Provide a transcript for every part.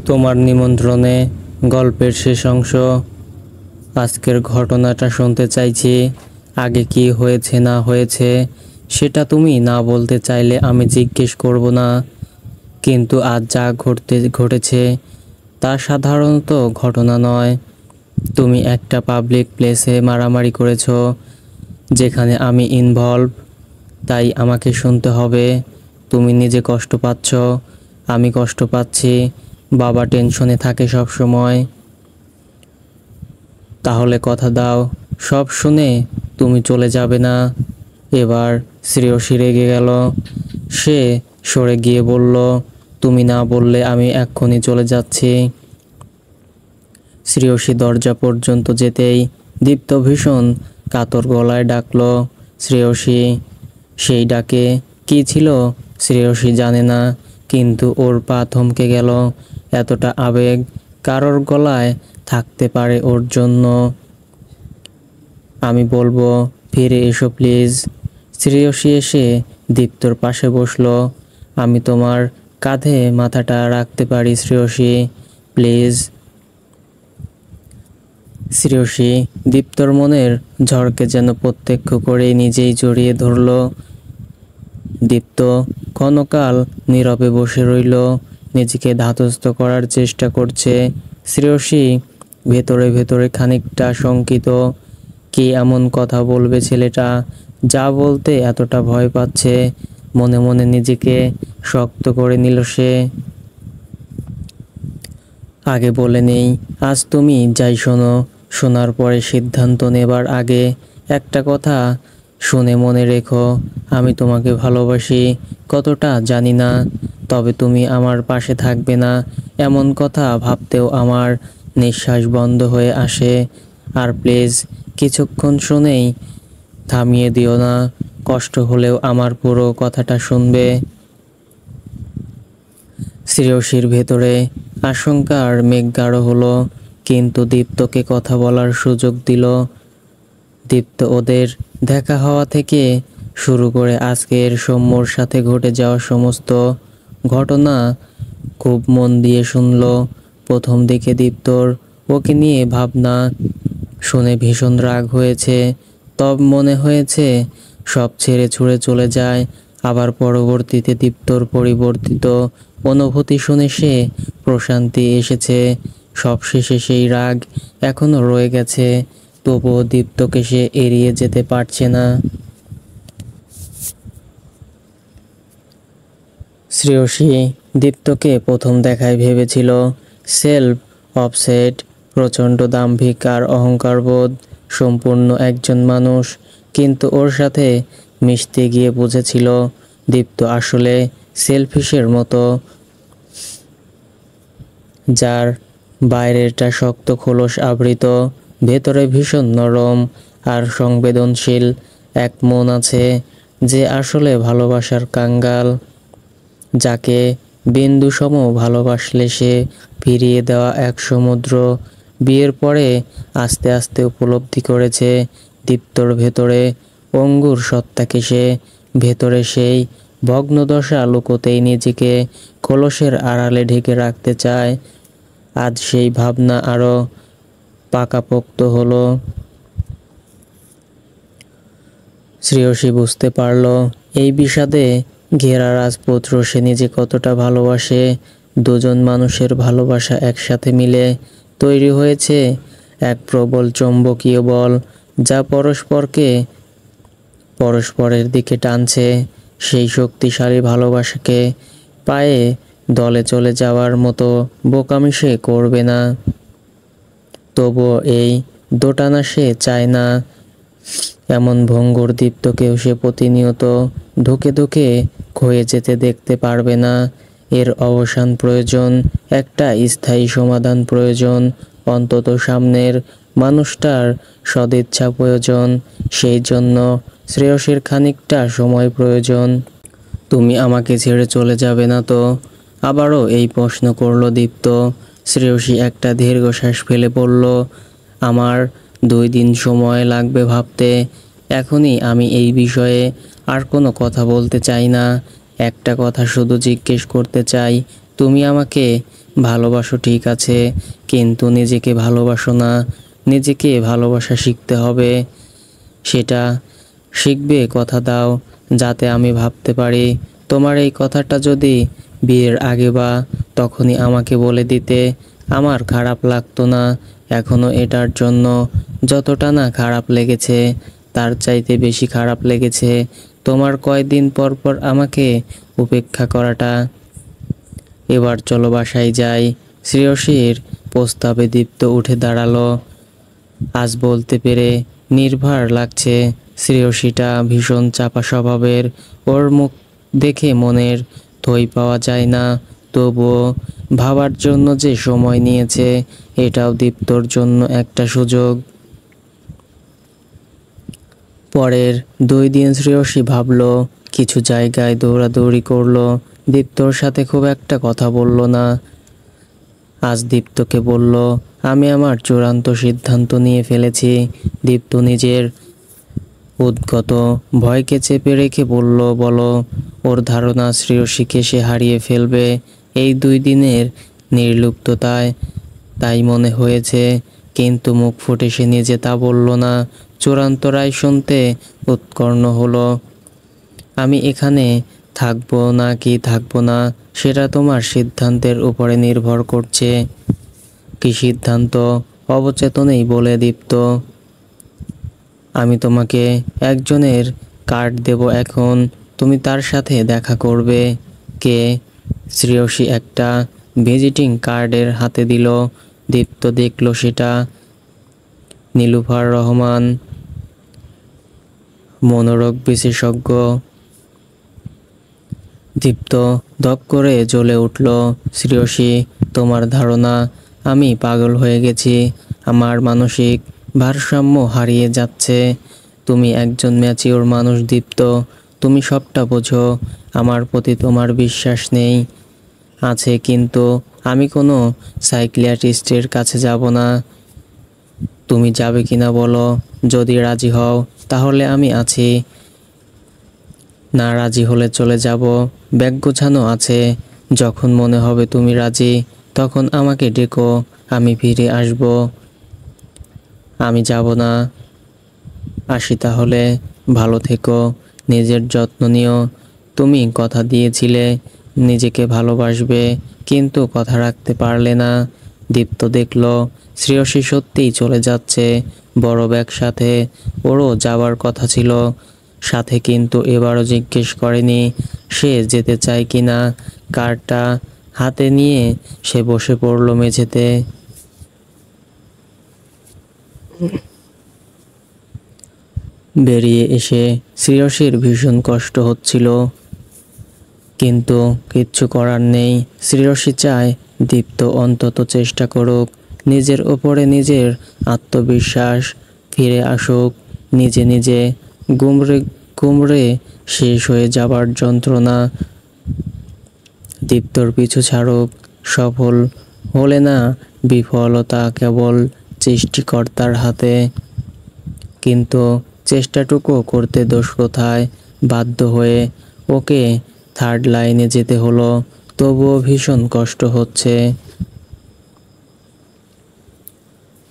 তোমার নিমন্ত্রণে গল্পের শেষ অংশ। আজকের ঘটনাটা শুনতে চাইছি। আগে কি হয়েছে না হয়েছে সেটা তুমি না বলতে চাইলে আমি জিজ্ঞেস করব না, কিন্তু আজ যা ঘটেছে তা সাধারণত ঘটনা নয়। তুমি একটা পাবলিক প্লেসে মারামারি করেছো যেখানে আমি ইনভলভ, তাই আমাকে শুনতে হবে। তুমি নিজে কষ্ট পাচ্ছ, আমি কষ্ট পাচ্ছি, বাবা টেনশনে থাকে সব সময়। তাহলে কথা দাও, সব শুনে তুমি চলে যাবে না। এবার শ্রেয়সী রেগে গেল। সে সরে গিয়ে বলল, তুমি না বললে আমি এক্ষুনি চলে যাচ্ছি। শ্রেয়সী দরজা পর্যন্ত যেতেই দীপ্ত ভীষণ কাতর গলায় ডাকলো, শ্রেয়সী। সেই ডাকে কি ছিল শ্রেয়সী জানে না, কিন্তু ওর পা থমকে গেল। এতটা আবেগ কারোর গলায় থাকতে পারে ওর জন্য? আমি বলবো, ফিরে এসো প্লিজ। শ্রেয়সী এসে দীপ্তর পাশে বসলো। আমি তোমার কাঁধে মাথাটা রাখতে পারি শ্রেয়সী, প্লিজ। শ্রেয়সী দীপ্তর মনের ঝড়কে যেন প্রত্যক্ষ করে নিজেই জড়িয়ে ধরল। দীপ্ত ক্ষণকাল নীরবে বসে রইল, নিজেকে ধাতস্থ করার চেষ্টা করছে। শ্রেয়সী ভেতরে ভেতরে খানিকটা শঙ্কিত। কি এমন কথা বলবে ছেলেটা, যা বলতে এতটা ভয় পাচ্ছে? মনে মনে নিজেকে শক্ত করে নিল সে। আগে বলে নেই, আজ তুমি যাই শোনো, শোনার পরে সিদ্ধান্ত নেবার আগে একটা কথা শুনে মনে রেখো, আমি তোমাকে ভালোবাসি। কতটা জানি না, তবে তুমি আমার পাশে থাকবে না এমন কথা ভাবতেও আমার নিঃশ্বাস বন্ধ হয়ে আসে। আর প্লিজ কিছুক্ষণ শুনেই থামিয়ে দিও না, কষ্ট হলেও আমার পুরো কথাটা শুনবে। শ্রেয়সীর ভেতরে আশঙ্কার মেঘ গাঢ় হলো, কিন্তু দীপ্তকে কথা বলার সুযোগ দিল। দীপ্ত ওদের দেখা হওয়া থেকে শুরু করে আজকের সৌম্যর সাথে ঘটে যাওয়া সমস্ত ঘটনা খুব মন দিয়ে শুনল। প্রথম দিকে দীপ্তর ওকে নিয়ে ভাবনা শুনে ভীষণ রাগ হয়েছে, তব মনে হয়েছে সব ছেড়ে ছুড়ে চলে যায়। আবার পরবর্তীতে দীপ্তর পরিবর্তিত অনুভূতি শুনে সে প্রশান্তি এসেছে। সবশেষে সেই রাগ এখনো রয়ে গেছে, তবুও দীপ্তকে সে এড়িয়ে যেতে পারছে না। শ্রেয়সী দীপ্তকে প্রথম দেখায় ভেবেছিল সেলফ অবসেড, প্রচণ্ড দাম্ভিক আর অহংকারবোধ সম্পূর্ণ একজন মানুষ, কিন্তু ওর সাথে মিশতে গিয়ে বুঝেছিল দীপ্ত আসলে সেলফিশের মতো, যার বাইরেটা শক্ত খোলস আবৃত, ভেতরে ভীষণ নরম আর সংবেদনশীল। এক মন আছে যে আসলে ভালোবাসার কাঙ্গাল, যাকে বিন্দুসম ভালোবাসলে সে ফিরিয়ে দেওয়া এক সমুদ্র। বিয়ের পরে আস্তে আস্তে উপলব্ধি করেছে দীপ্তর ভেতরে অঙ্গুর সত্তাকে সে, ভেতরে সেই ভগ্নদশা লুকোতেই নিজেকে খোলসের আড়ালে ঢেকে রাখতে চায়। আজ সেই ভাবনা আরও পাকাপোক্ত হলো। শ্রেয়সী বুঝতে পারল এই বিষাদে ঘেরা রাজপুত্র সে নিজে কতটা ভালোবাসে। দুজন মানুষের ভালোবাসা একসাথে মিলে তৈরি হয়েছে এক প্রবল চৌম্বকীয় বল, যা পরস্পরকে পরস্পরের দিকে টানছে। সেই শক্তিশালী ভালোবাসাকে পায়ে দলে চলে যাওয়ার মতো বোকামি সে করবে না। তবুও এই দোটানা সে চায় না। এমন ভঙ্গুর দীপ্তকেও সে প্রতিনিয়ত ধুকে ধুকে ক্ষয়ে যেতে দেখতে পারবে না। এর অবসান প্রয়োজন, একটা স্থায়ী সমাধান প্রয়োজন, অন্তত সামনের মানুষটার সদিচ্ছা প্রয়োজন। সেই জন্য শ্রেয়সীর খানিকটা সময় প্রয়োজন। তুমি আমাকে ছেড়ে চলে যাবে না তো? আবারও এই প্রশ্ন করল দীপ্ত। শ্রেয়সী একটা দীর্ঘশ্বাস ফেলে পড়ল, আমার 2 দিন সময় লাগবে ভাবতে। এখনই আমি এই বিষয়ে আর কোনো কথা বলতে চাই না। একটা কথা শুধু জিজ্ঞেস করতে চাই, তুমি আমাকে ভালোবাসো ঠিক আছে, কিন্তু নিজেকে ভালোবাসো না। নিজেকে ভালোবাসা শিখতে হবে। সেটা শিখবে, কথা দাও, যাতে আমি ভাবতে পারি। তোমার এই কথাটা যদি বিয়ের আগে বা তখনই আমাকে বলে দিতে, আমার খারাপ লাগতো না। এখনো এটার জন্য যতটা না খারাপ লেগেছে, তার চাইতে বেশি খারাপ লেগেছে তোমার কয়দিন পর পর আমাকে উপেক্ষা করাটা। এবার চলো বাসায় যাই। শ্রেয়সীর প্রস্তাবে দীপ্ত উঠে দাঁড়ালো। আজ বলতে পেরে নির্ভার লাগছে। শ্রেয়সীটা ভীষণ চাপা স্বভাবের। ওর মুখ দেখে মনের থই পাওয়া যায় না। তবুও ভাবার জন্য যে সময় নিয়েছে, এটাও দীপ্তর জন্য একটা সুযোগ। পরের 2 দিন শ্রেয়সী ভাবলো, কিছু জায়গায় দৌড়াদৌড়ি করলো, দীপ্তর সাথে খুব একটা কথা বলল না। আজ দীপ্তকে বলল, আমি আমার চূড়ান্ত সিদ্ধান্ত নিয়ে ফেলেছি। দীপ্ত নিজের উদ্গত ভয়কে চেপে রেখে বলল, বলো। ওর ধারণা শ্রেয়সীকে সে হারিয়ে ফেলবে এই 2 দিনের নির্লিপ্ততায়। তাই মনে হয়েছে, কিন্তু মুখ ফুটে সে নিজে তা বলল না। চূড়ান্ত রায় শুনতে উৎকণ্ঠ হলো। আমি এখানে থাকবো না কি থাকবো না, সেটা তোমার সিদ্ধান্তের উপরে নির্ভর করছে। কি সিদ্ধান্ত? অবচেতনেই বলে দীপ্ত। আমি তোমাকে একজনের কার্ড দেব এখন, তুমি তার সাথে দেখা করবে। কে? শ্রেয়সী একটা ভিজিটিং কার্ডের হাতে দিল। দীপ্ত দেখল সেটা নীলুফার রহমান, মনোরোগ বিশেষজ্ঞ। দীপ্ত ধপ করে জ্বলে উঠল। শ্রেয়সী, তোমার ধারণা আমি পাগল হয়ে গেছি। আমার মানসিক ভারসাম্য হারিয়ে যাচ্ছে। তুমি একজন ম্যাচিওর মানুষ দীপ্ত, তুমি সবটা বোঝো। আমার প্রতি তোমার বিশ্বাস নেই আছে, কিন্তু আমি কোনো সাইকিয়াট্রিস্টের কাছে যাব না। তুমি যাবে কিনা বলো। যদি রাজি হও তাহলে আমি আছি, না রাজি হলে চলে যাব। ব্যাগ গোছানো আছে। যখন মনে হবে তুমি রাজি, তখন আমাকে ডেকো, আমি ফিরে আসব। আমি যাব না। আসি তাহলে। ভালো থেকো, নিজের যত্ন নিও। তুমি কথা দিয়েছিলে নিজেকে ভালোবাসবে, কিন্তু কথা রাখতে পারলে না। দীপ্ত দেখল শ্রেয়সী সত্যিই চলে যাচ্ছে, বড় ব্যাগ সাথে। ওরও যাওয়ার কথা ছিল সাথে, কিন্তু এবারও জিজ্ঞেস করেনি সে যেতে চায় কিনা। কার্ডটা হাতে নিয়ে সে বসে পড়ল মেঝেতে। বেরিয়ে এসে শ্রেয়সীর ভীষণ কষ্ট হচ্ছিল, কিন্তু কিচ্ছু করার নেই। শ্রেয়সী চায় দীপ্ত অন্তত চেষ্টা করুক, নিজের ওপরে নিজের আত্মবিশ্বাস ফিরে আসুক। নিজে নিজে গুমড়ে গুমড়ে শেষ হয়ে যাবার যন্ত্রণা দীপ্তর পিছু ছাড়ুক। সফল হলে না, বিফলতা কেবল সৃষ্টিকর্তার হাতে। কিন্তু চেষ্টাটুকু করতে দোষ কোথায়? বাধ্য হয়ে ওকে থার্ড লাইনে যেতে হলো, তবুও ভীষণ কষ্ট হচ্ছে।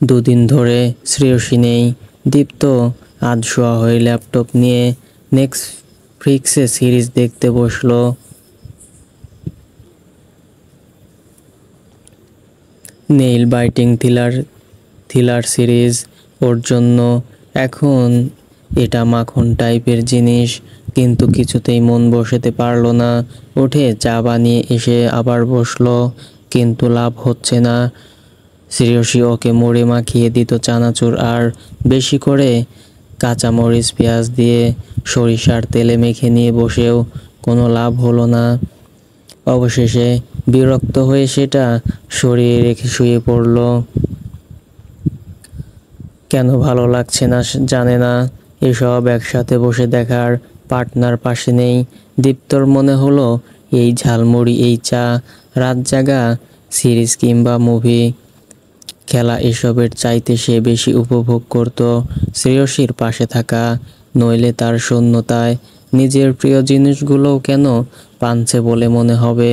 2 দিন ধরে শ্রেয়সী নেই। দীপ্ত আধশোয়া হয়ে ল্যাপটপ নিয়ে নেটফ্লিক্সে সিরিজ দেখতে বসলো। Nail biting thriller series. ওর জন্য এখন এটা মাখন টাইপের জিনিস, কিন্তু কিছুতেই মন বসাতে পারলো না। উঠে চা বানিয়ে এসে আবার বসলো, কিন্তু লাভ হচ্ছে না। শ্রেয়সী ওকে মুড়ি মাখিয়ে দিত চানাচুর আর বেশি করে কাঁচামরিচ পেঁয়াজ দিয়ে সরিষার তেলে মেখে নিয়ে বসেও কোনো লাভ হলো না। অবশেষে বিরক্ত হয়ে সেটা সরিয়ে রেখে শুয়ে পড়ল। কেন ভালো লাগছে না জানে না, এসব একসাথে বসে দেখার পার্টনার পাশে নেই। দীপ্তর মনে হলো এই ঝালমুড়ি, এই চা, রাত জাগা সিরিজ কিংবা মুভি খেলা, এসবের চাইতে সে বেশি উপভোগ করত শ্রেয়সীর পাশে থাকা। নইলে তার শূন্যতায় নিজের প্রিয় জিনিসগুলোও কেন পানছে বলে মনে হবে।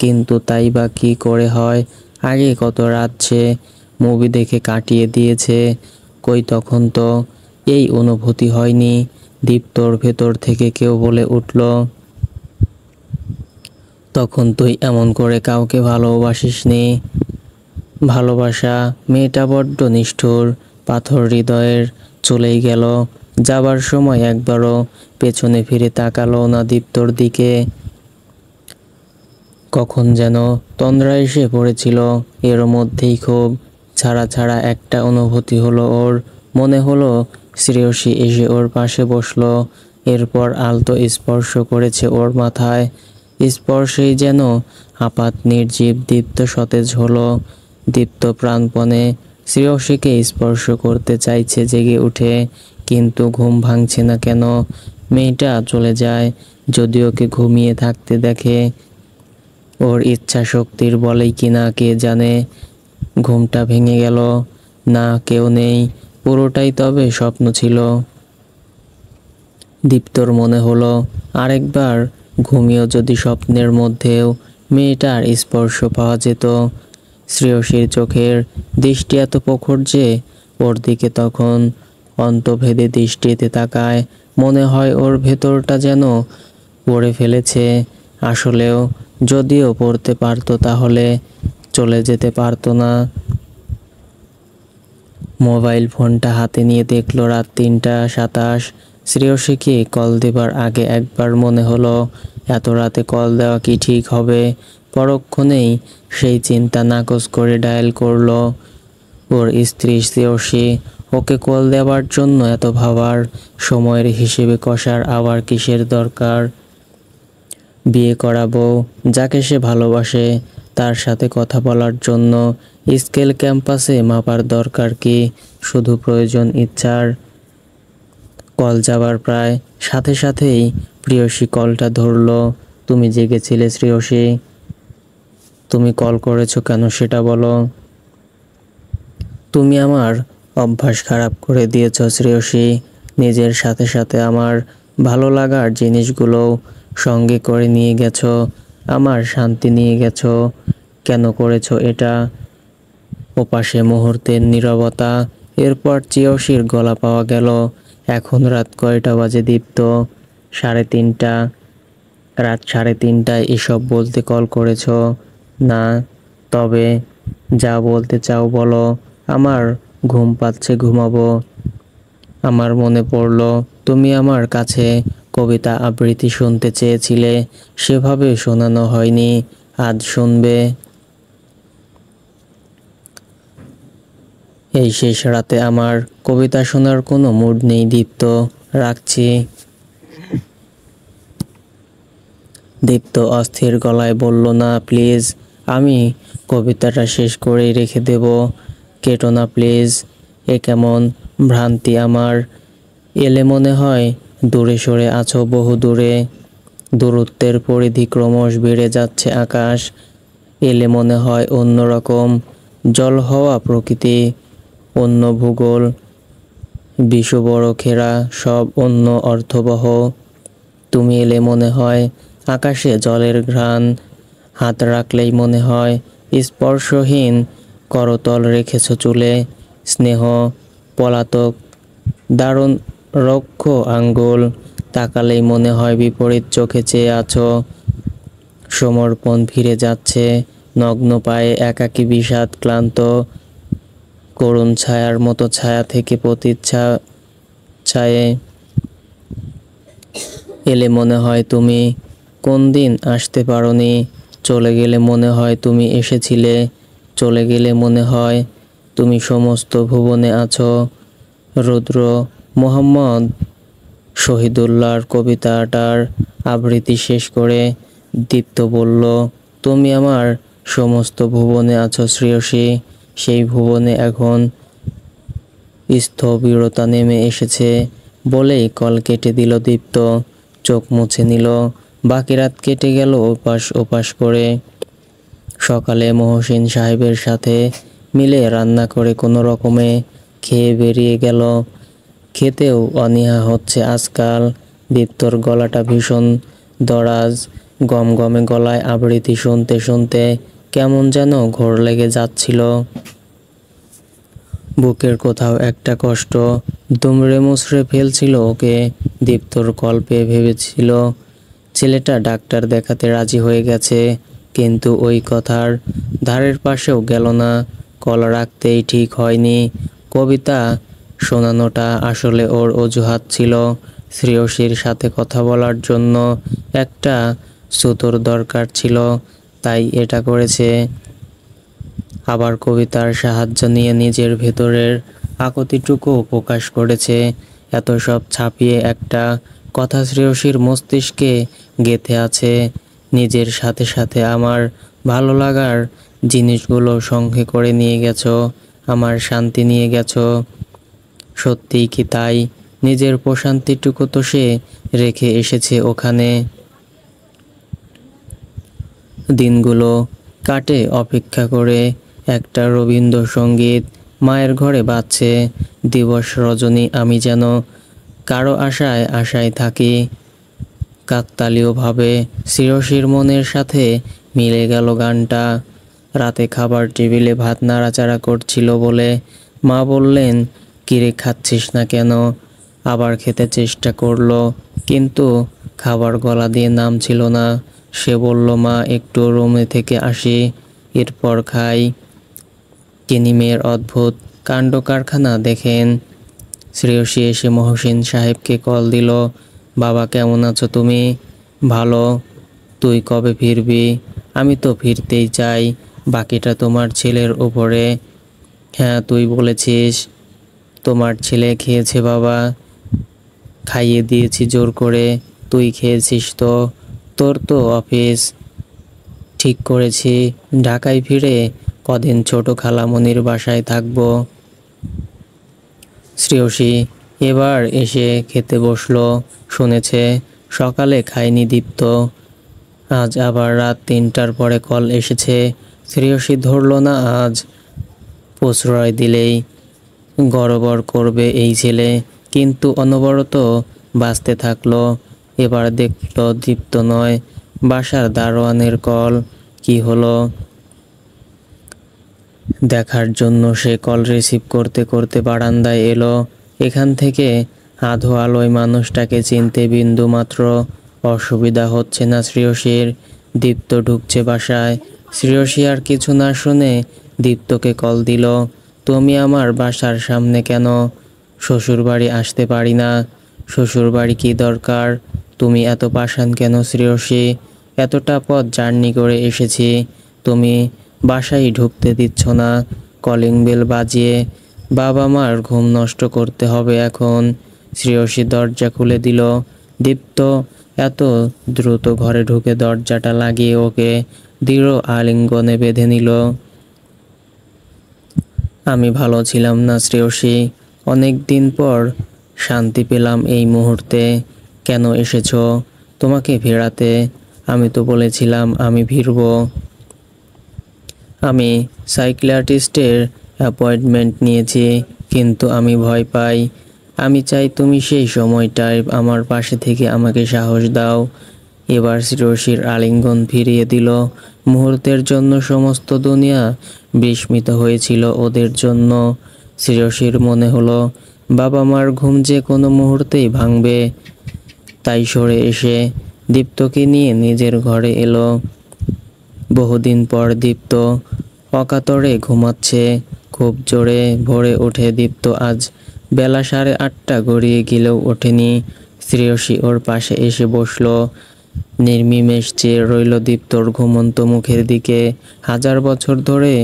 কিন্তু তাই বা কি করে হয়? আগে কত রাত সে মুভি দেখে কাটিয়ে দিয়েছে, কই তখন তো এই অনুভূতি হয়নি। দীপ্তর ভেতর থেকে কেউ বলে উঠল, তখন তুই এমন করে কাউকে ভালোবাসিসনি। ভালোবাসা মেয়েটা বড্ড নিষ্ঠুর, পাথর হৃদয়ের। চলেই গেল। যাবার সময় একবারও পেছনে ফিরে তাকালো না দীপ্তর দিকে। কখন যেন তন্দ্রা এসে পড়েছিল। এর মধ্যেই খুব ছাড়া ছাড়া একটা অনুভূতি হলো ওর। মনে হলো শ্রেয়সী এসে ওর পাশে বসলো, এরপর আলতো স্পর্শ করেছে ওর মাথায়। স্পর্শেই যেন আপাত নির্জীব। দীপ্ত সতেজ হলো। দীপ্ত প্রাণপণে শ্রেয়সীকে স্পর্শ করতে চাইছে জেগে উঠে, কিন্তু ঘুম ভাঙছে না কেন। মেয়েটা চলে যায়, যদি ওকে ঘুমিয়ে থাকতে দেখে। ওর ইচ্ছা শক্তির বলেই কিনা কে জানে। ঘুমটা ভেঙে গেল। না, কেউ নেই, পুরোটাই তবে স্বপ্ন ছিল। দীপ্তর মনে হলো আরেকবার ঘুমিয়েও যদি স্বপ্নের মধ্যেও মেয়েটার স্পর্শ পাওয়া যেত। শ্রেয়সীর চোখের দৃষ্টি এত প্রখর যে ওর দিকে তখন অন্তভেদে দৃষ্টিতে তাকায়। মনে হয় ওর ভেতরটা যেন পড়ে ফেলেছে। আসলেও যদিও পড়তে পারতো তাহলে চলে যেতে পারতো না। মোবাইল ফোনটা হাতে নিয়ে দেখলো রাত 3টা 27। শ্রেয়সীকে কল দেবার আগে একবার মনে হলো এত রাতে কল দেওয়া কি ঠিক হবে। পরক্ষণেই সেই চিন্তা নাকচ করে ডায়াল করলো। ওর স্ত্রী শ্রেয়সী, ওকে কল দেওয়ার জন্য এত ভাবার, সময়ের হিসেবে কষার আবার কিসের দরকার? বিয়ে করা বউ, যাকে সে ভালোবাসে, তার সাথে কথা বলার জন্য স্কেল ক্যাম্পাসে মাপার দরকার কি? শুধু প্রয়োজন ইচ্ছার। কল যাবার প্রায় সাথে সাথেই প্রেয়সী কলটা ধরলো। তুমি জেগেছিলে শ্রেয়সী? তুমি কল করেছো কেন সেটা বলো। তুমি আমার অভ্যাস খারাপ করে দিয়েছ শ্রেয়সী। নিজের সাথে সাথে আমার ভালো লাগার জিনিসগুলোও সঙ্গে করে নিয়ে গেছো, আমার শান্তি নিয়ে গেছো। কেন করেছো এটা? ওপাশে মুহূর্তের নীরবতা। এরপর শ্রেয়সীর গলা পাওয়া গেল। এখন রাত কয়টা বাজে দীপ্ত? 3:30। রাত 3:30টায় এসব বলতে কল করেছো? না। তবে যা বলতে চাও বলো। আমার ঘুম পাচ্ছে, ঘুমাবো। আমার মনে পড়ল তুমি আমার কাছে কবিতা আবৃত্তি শুনতে চেয়েছিলে, সেভাবে শোনানো হয়নি, আজ শুনবে। এই শেষ রাতে আমার কবিতা শোনার কোনো মুড নেই দীপ্ত, রাখছি। দীপ্ত অস্থির গলায় বলল, না প্লিজ, আমি কবিতাটা শেষ করেই রেখে দেব। কেটো না প্লিজ। এ কেমন ভ্রান্তি আমার? এলে মনে হয় দূরে সরে আছো, বহু দূরে। দূরত্বের পরিধি ক্রমশ বেড়ে যাচ্ছে আকাশ। এলে মনে হয় অন্যরকম, জল হওয়া প্রকৃতি, অন্য ভূগোল, বিষুবড় ঘেরা, সব অন্য অর্থবহ। তুমি এলে মনে হয় আকাশে জলের ঘ্রাণ, হাত রাখলেই মনে হয় স্পর্শহীন করতল রেখেছ চুলে, স্নেহ পলাতক দারুণ রক্ষ আঙ্গুল, তাকালেই মনে হয় বিপরীত চোখে চেয়ে আছো। সমর্পণ ফিরে যাচ্ছে নগ্ন পায়ে, একাকী বিষাদ ক্লান্ত করুণ ছায়ার মতো ছায়া থেকে প্রতিচ্ছা ছায়ে। এলে মনে হয় তুমি কোন দিন আসতে পারোনি, চলে গেলে মনে হয় তুমি এসেছিলে, চলে গেলে মনে হয় তুমি সমস্ত ভুবনে আছো। রুদ্র মোহাম্মদ শহীদুল্লাহর কবিতাটার আবৃত্তি শেষ করে দীপ্ত বলল, তুমি আমার সমস্ত ভুবনে আছো শ্রেয়সী। সেই ভুবনে এখন স্থবিরতা নেমে এসেছে। বলেই কল কেটে দিল দীপ্ত, চোখ মুছে নিল। বাকি রাত কেটে গেল ওপাশ ওপাশ করে। সকালে মহসিন সাহেবের সাথে মিলে রান্না করে কোনো রকমে খেয়ে বেরিয়ে গেল। খেতেও অনীহা হচ্ছে আজকাল। দীপ্তর গলাটা ভীষণ দরাজ, গমগমে গলায় আবৃত্তি শুনতে শুনতে কেমন যেন ঘোর লেগে যাচ্ছিল। বুকের কোথাও একটা কষ্ট দুমড়ে মুচড়ে ফেলছিল ওকে। দীপ্তর কল পেয়ে ভেবেছিল ছেলেটা ডাক্তার দেখাতে রাজি হয়ে গেছে, কিন্তু ওই কথার ধারের পাশেও গেল না। কল রাখতেই ঠিক হয়নি। কবিতা শোনানোটা আসলে ওর অজুহাত ছিল। শ্রেয়সীর সাথে কথা বলার জন্য একটা সুতোর দরকার ছিল, তাই এটা করেছে। আবার কবিতার সাহায্য নিয়ে নিজের ভেতরের আকুতিটুকু প্রকাশ করেছে। এত সব ছাপিয়ে একটা কথা শ্রেয়সীর মস্তিষ্কে গেঁথে আছে, নিজের সাথে সাথে আমার ভালো লাগার জিনিসগুলো সঙ্গে করে নিয়ে গেছো, আমার শান্তি নিয়ে গেছো। সত্যিই কি তাই? নিজের প্রশান্তিটুকু তো সে রেখে এসেছে ওখানে। দিনগুলো কাটে অপেক্ষা করে। একটা রবীন্দ্রসঙ্গীত মায়ের ঘরে বাজছে। দিবস রজনী আমি যেন কারো আশায় আশায় থাকি। কাকতালীয়ভাবে শ্রেয়সীর মনের সাথে মিলে গেল গানটা। রাতে খাবার টেবিলে ভাত নাড়াচাড়া করছিল বলে মা বললেন, কিরে খাচ্ছিস না কেন? আবার খেতে চেষ্টা করলো, কিন্তু খাবার গলা দিয়ে নামছিল না। সে বলল, মা একটু রুমে থেকে আসি, এরপর খাই। তিনি মেয়ের অদ্ভুত কাণ্ড কারখানা দেখেন। শ্রেয়সী এসে মহসিন সাহেবকে কল দিল। বাবা কেমন আছো তুমি? ভালো। তুই কবে ফিরবি? আমি তো ফিরতেই চাই, বাকিটা তোমার ছেলের উপরে। হ্যাঁ তুই বলেছিস। তোমার ছেলে খেয়েছে বাবা, খাইয়ে দিয়েছি জোর করে। তুই খেয়েছিস তো? তোর তো অফিস। ঠিক করেছি ঢাকায় ফিরে কদিন ছোট খালামণির বাসায় থাকবো। শ্রেয়সী এবার এসে খেতে বসলো। শুনেছে সকালে খায়নি দীপ্ত। আজ আবার রাত 3টার পরে কল এসেছে। শ্রেয়সী ধরল না আজ। প্রশ্রয় দিলেই গড়বড় করবে এই ছেলে, কিন্তু অনবরত বাজতে থাকলো। এবার দেখল দীপ্ত নয়, বাসার দারোয়ানের কল। কি হলো দেখার জন্য সে কল রিসিভ করতে করতে বারান্দায় এলো। এখান থেকে আধো আলোয় মানুষটাকে চিনতে বিন্দু মাত্র অসুবিধা হচ্ছে না শ্রেয়সীর। দীপ্ত ঢুকছে বাসায়। শ্রেয়সী আর কিছু না শুনে দীপ্তকে কল দিল। তুমি আমার বাসার সামনে কেন? শ্বশুরবাড়ি আসতে পারি না। শ্বশুরবাড়ি কি দরকার? তুমি এত পাষাণ কেন শ্রেয়সী? এতটা পথ জার্নি করে এসেছি, তুমি বাসায় ঢুকতে দিচ্ছ না। কলিং বেল বাজিয়ে বাবা মার ঘুম নষ্ট করতে হবে এখন। শ্রেয়সী দরজা খুলে দিল। দীপ্ত এত দ্রুত ঘরে ঢুকে দরজাটা লাগিয়ে ওকে দৃঢ় আলিঙ্গনে বেঁধে নিল। আমি ভালো ছিলাম না শ্রেয়সী, অনেক দিন পর শান্তি পেলাম এই মুহূর্তে। কেন এসেছো? তোমাকে ফেরাতে। আমি তো বলেছিলাম আমি ফিরব। আমি সাইকিয়াট্রিস্টের অ্যাপয়েন্টমেন্ট নিয়েছি, কিন্তু আমি ভয় পাই। আমি চাই তুমি সেই সময়টায় আমার পাশে থেকে আমাকে সাহস দাও। এবার শ্রেয়সীর আলিঙ্গন ফিরিয়ে দিল। মুহূর্তের জন্য সমস্ত দুনিয়া বিস্মিত হয়েছিল ওদের জন্য। শ্রেয়সীর মনে হলো বাবা মার ঘুম যে কোনো মুহূর্তেই ভাঙবে। তাই সরে এসে দীপ্তকে নিয়ে নিজের ঘরে এলো। বহুদিন পর দীপ্ত অকাতরে ঘুমাচ্ছে খুব জোরে। ভোরে ওঠে দীপ্ত। আজ বেলা 8:30 গড়িয়ে গেলেও ওঠেনি। শ্রেয়সী ওর পাশে এসে বসলো। নির্নিমেষ চেয়ে রইল দীপ্তর ঘুমন্ত মুখের দিকে। 1000 বছর ধরে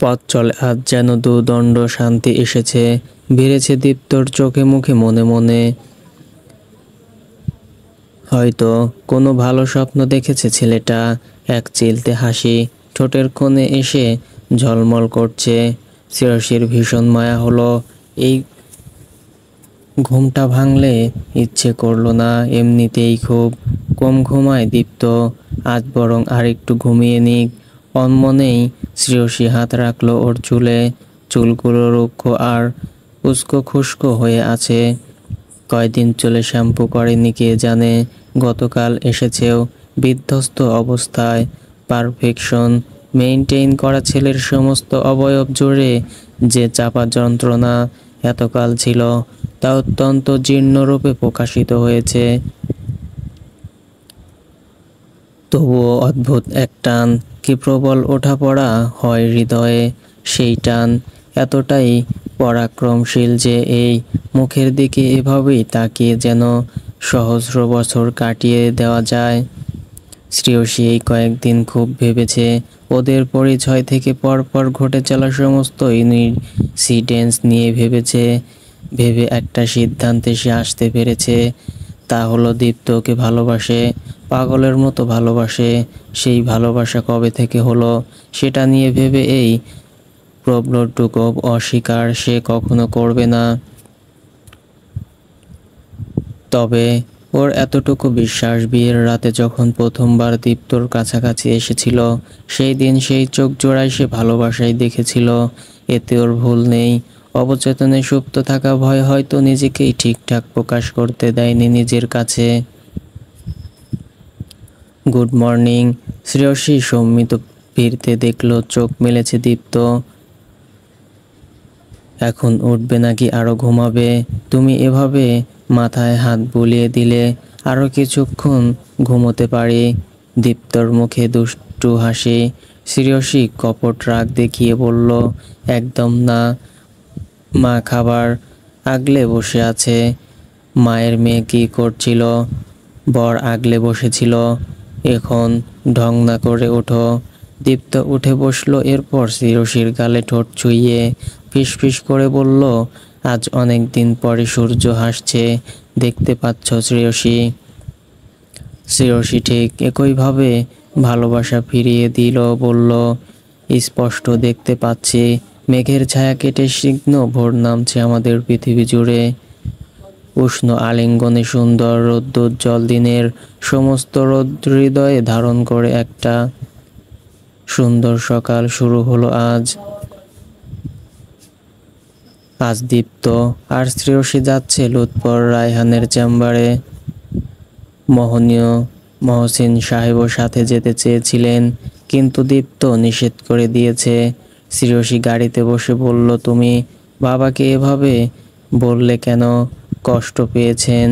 পথ চলে, আজ যেন দুদণ্ড শান্তি এসেছে। ভিড়েছে দীপ্তর চোখে মুখে, মনে মনে। হয়তো কোনো ভালো স্বপ্ন দেখেছে ছেলেটা। এক চিলতে হাসি ঠোঁটের কোণে এসে ঝলমল করছে। শ্রেয়সীর ভীষণ মায়া হলো। এই ঘুমটা ভাঙলে ইচ্ছে করলো না। এমনিতেই খুব কম ঘুমায় দীপ্ত, আজ বরং আরেকটু ঘুমিয়ে নিক। অনমনেই শ্রেয়সী হাত রাখলো ওর চুলে। চুলগুলো রুক্ষ আর উস্কো খুস্কো হয়ে আছে। কয়দিন চুলে শ্যাম্পু করেনি কে জানে, গতকাল এসেছেও বিধ্বস্ত অবস্থায়। পারফেকশন মেইনটেইন করা ছেলের সমস্ত অবয়ব জুড়ে যে চাপা যন্ত্রণা এতকাল ছিল তা অত্যন্ত জীর্ণরূপে প্রকাশিত হয়েছে। তবুও অদ্ভুত এক টান, কি প্রবল ওঠাপড়া হয় হৃদয়ে। সেই টান এতটাই পরাক্রমশীল যে এই মুখের দিকে এভাবেই তাকিয়ে যেন সহস্র বছর কাটিয়ে দেওয়া যায়। শ্রেয়সী এই কয়েকদিন খুব ভেবেছে, ওদের পরিচয় থেকে পরপর ঘটে চলা সমস্ত ইনসিডেন্টস নিয়ে ভেবেছে। ভেবে একটা সিদ্ধান্তে সে আসতে পেরেছে, তা হলো দীপ্ত ওকে ভালোবাসে, পাগলের মতো ভালোবাসে। সেই ভালোবাসা কবে থেকে হলো সেটা নিয়ে ভেবে এই প্রবলটুকু অস্বীকার সে কখনো করবে না। তবে ওর এতটুকু বিশ্বাস, বিয়ের রাতে যখন প্রথমবার দীপ্তর কাছাকাছি এসেছিল সেই দিন সেই চোখ জোড়ায় সে ভালোবাসাই দেখেছিল। এতে ওর ভুল নেই। অবচেতনে সুপ্ত থাকা ভয় হয়তো নিজেকেই ঠিকঠাক প্রকাশ করতে দেয়নি নিজের কাছে। Good morning. শ্রেয়সী সম্মিত ফিরতে দেখল চোখ মেলেছে দীপ্ত। এখন উঠবে নাকি আরো ঘুমাবে? তুমি এভাবে মাথায় হাত বুলিয়ে দিলে আরো কিছুক্ষণ ঘুমোতে পারি। দীপ্তর মুখে দুষ্টু হাসি। শ্রেয়সী কপট রাগ দেখিয়ে বলল, একদম না। মা খাবার আগলে বসে আছে। মায়ের মেয়ে কি করছিল? বর আগলে বসেছিল। এখন ঢং না করে ওঠো। দীপ্ত উঠে বসলো, এরপর শ্রেয়সীর গালে ঠোঁট ছুঁয়ে ফিসফিস করে বলল, আজ অনেক দিন পরে সূর্য হাসছে, দেখতে পাচ্ছ শ্রেয়সী? শ্রেয়সী ঠিক একইভাবে ভালোবাসা ফিরিয়ে দিল, বলল, স্পষ্ট দেখতে পাচ্ছি। মেঘের ছায়া কেটে স্নিগ্ধ ভোর নামছে আমাদের পৃথিবী জুড়ে। উষ্ণ আলিঙ্গনে সুন্দর রৌদ্রোজ্জ্বল দিনের সমস্ত রৌদ্র হৃদয়ে ধারণ করে একটা সুন্দর সকাল শুরু হলো আজ। আজ দীপ্ত আর শ্রেয়সী যাচ্ছে লুৎফর রায়হানের চেম্বারে। মহসিন সাহেবও সাথে যেতে চেয়েছিলেন, কিন্তু দীপ্ত নিষেধ করে দিয়েছে। শ্রেয়সী গাড়িতে বসে বলল, তুমি বাবাকে এভাবে বললে কেন? কষ্ট পেয়েছেন?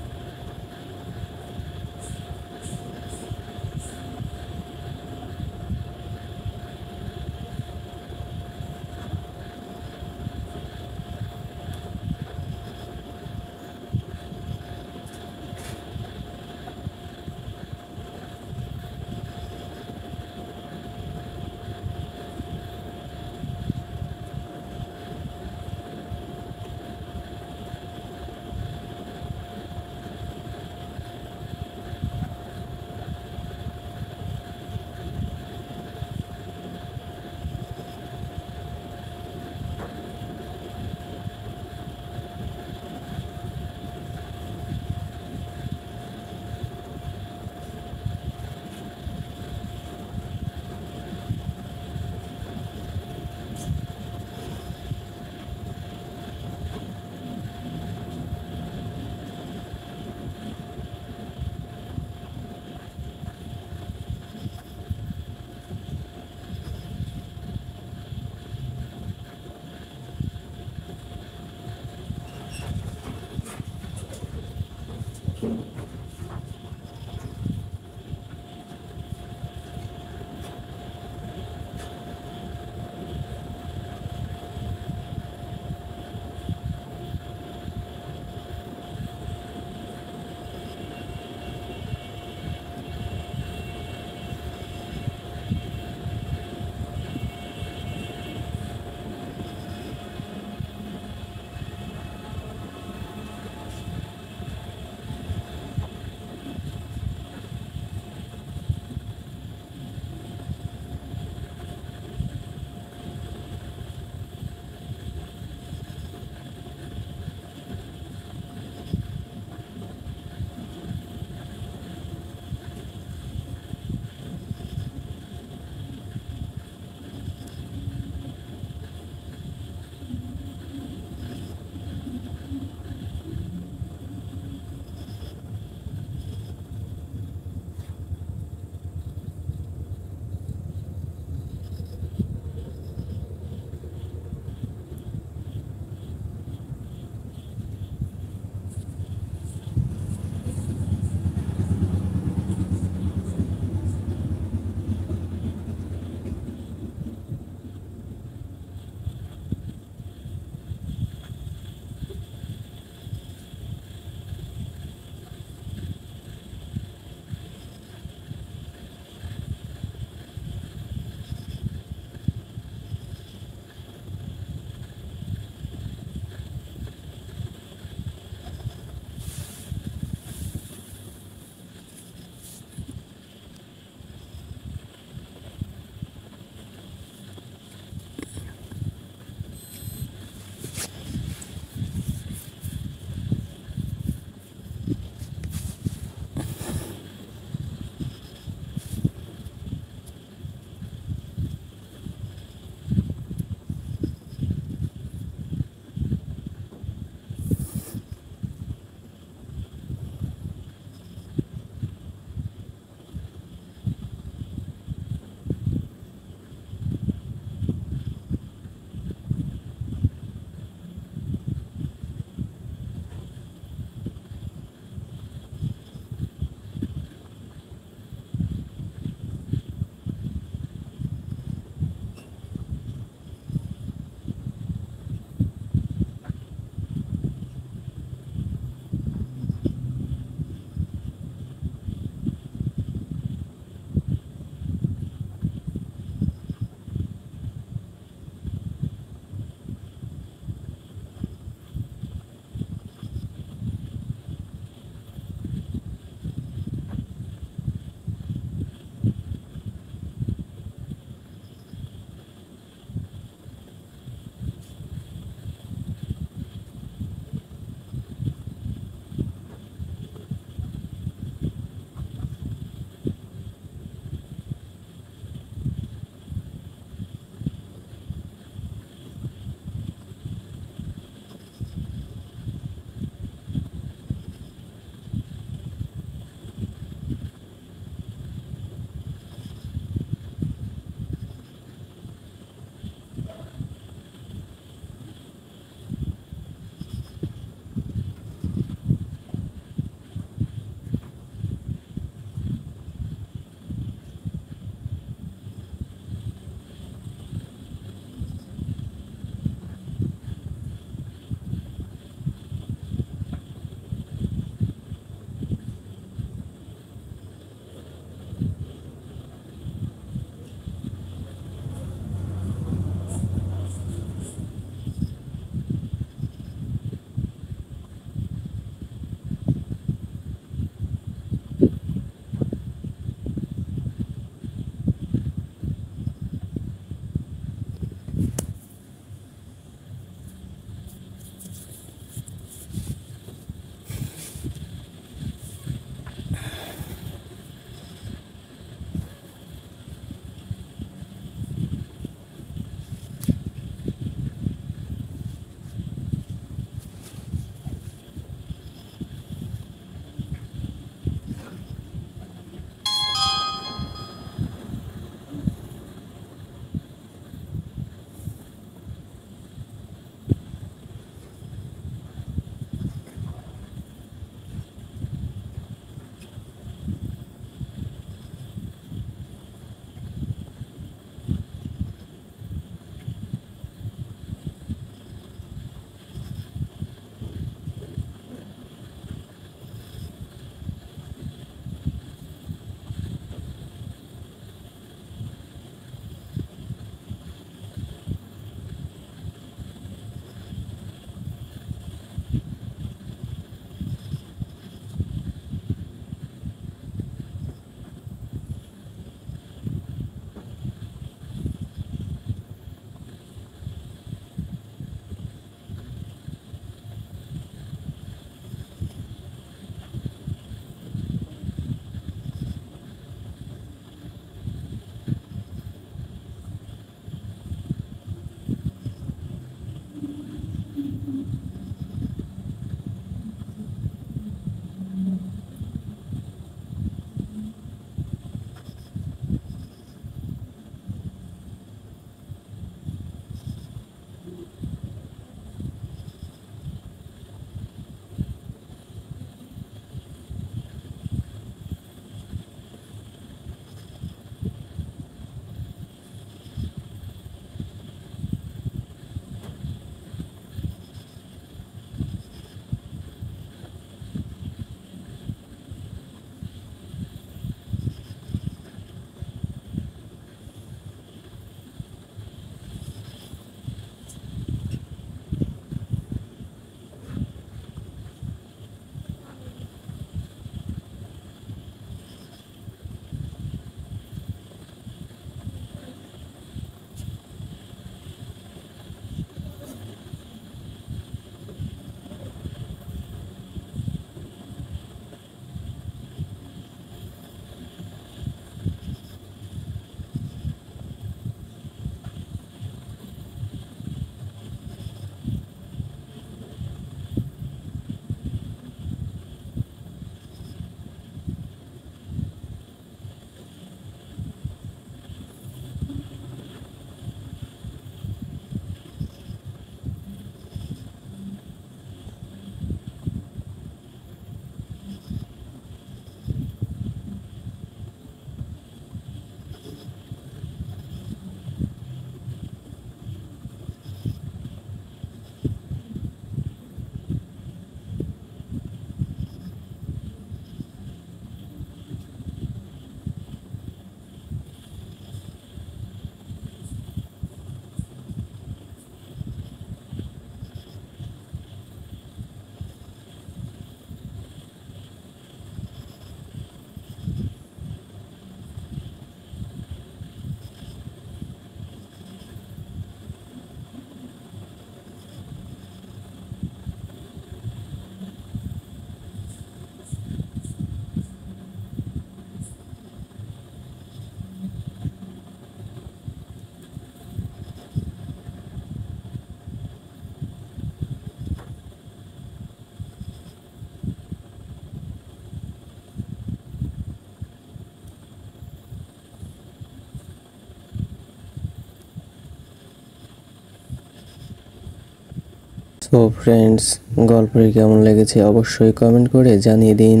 সো ফ্রেন্ডস, গল্পটি কেমন লেগেছে অবশ্যই কমেন্ট করে জানিয়ে দিন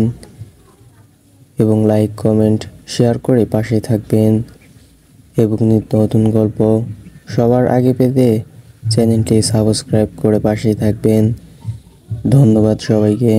এবং লাইক কমেন্ট শেয়ার করে পাশে থাকবেন এবং নিত্য নতুন গল্প সবার আগে পেতে চ্যানেলটি সাবস্ক্রাইব করে পাশে থাকবেন। ধন্যবাদ সবাইকে।